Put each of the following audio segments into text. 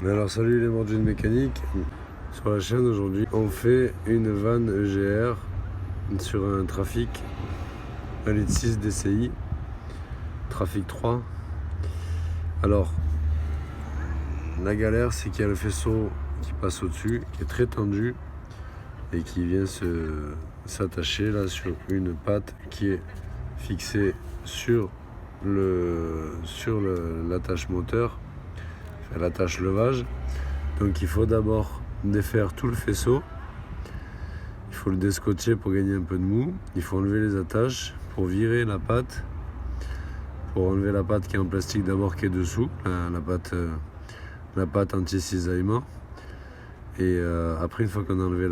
Alors salut les mordus de mécanique. Sur la chaîne aujourd'hui, on fait une vanne EGR sur un Trafic 1,6 litre DCI, Trafic 3. Alors, la galère c'est qu'il y a le faisceau qui passe au-dessus, qui est très tendu et qui vient s'attacher là sur une patte qui est fixée sur l'attache moteur, l'attache levage. Donc il faut d'abord défaire tout le faisceau, il faut le descotcher pour gagner un peu de mou, il faut enlever les attaches pour virer la patte, pour enlever la patte qui est en plastique d'abord, qui est dessous, la patte anti-cisaillement. Et après, une fois qu'on a enlevé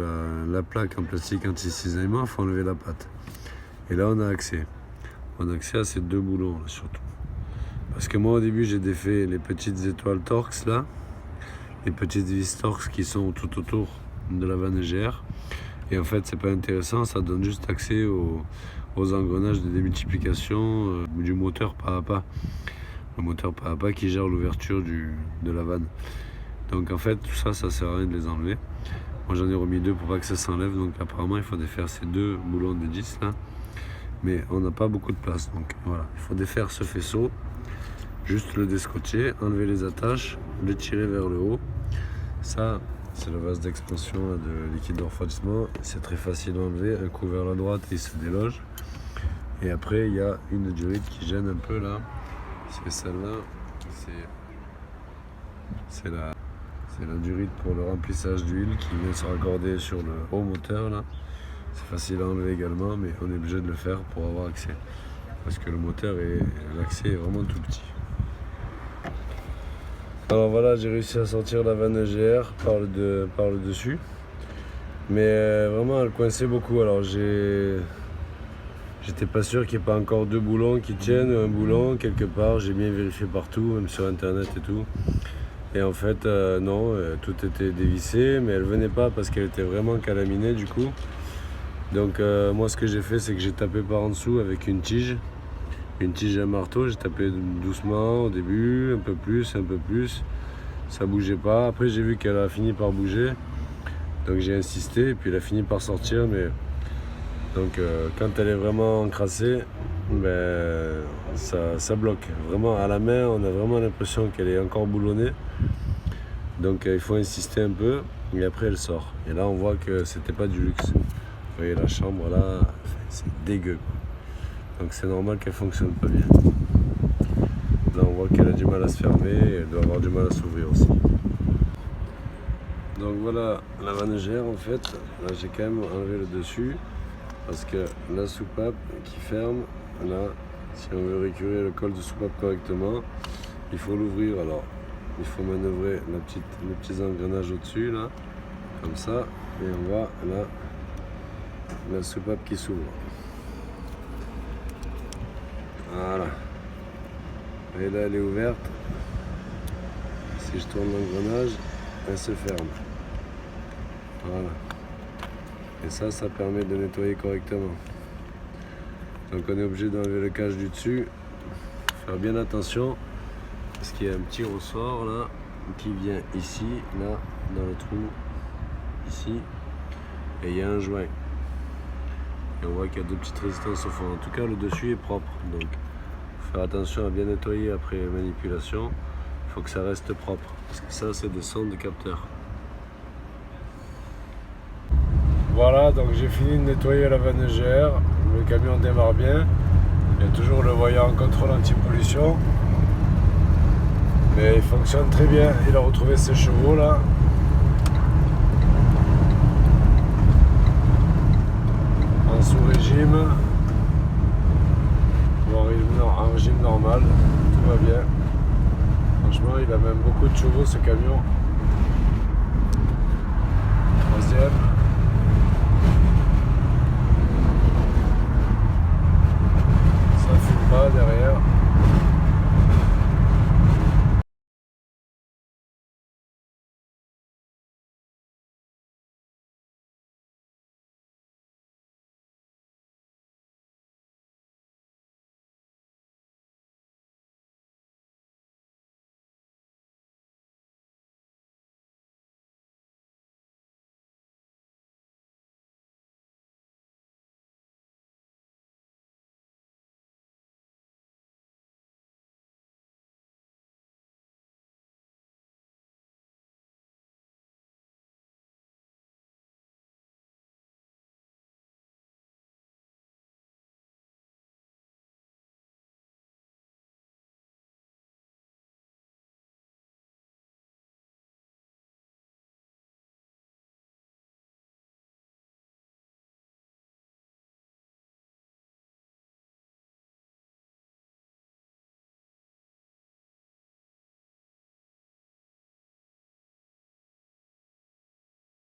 la plaque en plastique anti-cisaillement, il faut enlever la patte. Et là on a accès à ces deux boulons là, surtout. Parce que moi au début j'ai défait les petites étoiles Torx là, les petites vis Torx qui sont tout autour de la vanne EGR. Et en fait c'est pas intéressant, ça donne juste accès aux engrenages de démultiplication du moteur pas à pas. Le moteur pas à pas qui gère l'ouverture de la vanne. Donc en fait tout ça, ça sert à rien de les enlever. Moi j'en ai remis deux pour pas que ça s'enlève, donc apparemment il faut défaire ces deux boulons de 10 là. Mais on n'a pas beaucoup de place, donc voilà, il faut défaire ce faisceau, juste le descotcher, enlever les attaches, le tirer vers le haut. Ça, c'est le vase d'expansion de liquide de refroidissement, c'est très facile à enlever, un coup vers la droite et il se déloge. Et après, il y a une durite qui gêne un peu là, c'est celle-là, c'est la durite pour le remplissage d'huile qui vient se raccorder sur le haut moteur là. C'est facile à enlever également, mais on est obligé de le faire pour avoir accès. Parce que le moteur, l'accès est vraiment tout petit. Alors voilà, j'ai réussi à sortir la vanne EGR par le dessus. Mais vraiment, elle coinçait beaucoup. Alors j'étais pas sûr qu'il n'y ait pas encore deux boulons qui tiennent, un boulon quelque part. J'ai bien vérifié partout, même sur internet et tout. Et en fait, non, tout était dévissé, mais elle venait pas parce qu'elle était vraiment calaminée du coup. Donc moi ce que j'ai fait, c'est que j'ai tapé par en dessous avec une tige et un marteau. J'ai tapé doucement au début, un peu plus, ça bougeait pas. Après j'ai vu qu'elle a fini par bouger, donc j'ai insisté et puis elle a fini par sortir. Mais donc quand elle est vraiment encrassée, ben, ça bloque. Vraiment à la main, on a vraiment l'impression qu'elle est encore boulonnée. Donc il faut insister un peu et après elle sort. Et là on voit que c'était pas du luxe. Vous voyez la chambre là, c'est dégueu. Donc c'est normal qu'elle fonctionne pas bien. Là on voit qu'elle a du mal à se fermer et elle doit avoir du mal à s'ouvrir aussi. Donc voilà la vanne EGR en fait. Là j'ai quand même enlevé le dessus parce que la soupape qui ferme, là, si on veut récurer le col de soupape correctement, il faut l'ouvrir. Alors il faut manœuvrer les petits engrenages au-dessus là, comme ça, et on voit là la soupape qui s'ouvre. Voilà. Et là elle est ouverte. Si je tourne l'engrenage, elle se ferme. Voilà. Et ça permet de nettoyer correctement. Donc on est obligé d'enlever le cache du dessus. Faire bien attention parce qu'il y a un petit ressort là qui vient ici, là, dans le trou, ici. Et il y a un joint. Et on voit qu'il y a deux petites résistances au fond. En tout cas, le dessus est propre. Donc, il faut faire attention à bien nettoyer après manipulation. Il faut que ça reste propre. Parce que ça, c'est des sondes de capteurs. Voilà, donc j'ai fini de nettoyer la vanne EGR. Le camion démarre bien. Il y a toujours le voyant contrôle anti-pollution. Mais il fonctionne très bien. Il a retrouvé ses chevaux là. Sous régime ou en régime normal, tout va bien. Franchement, il a même beaucoup de chevaux ce camion. Troisième. Ça fume pas derrière.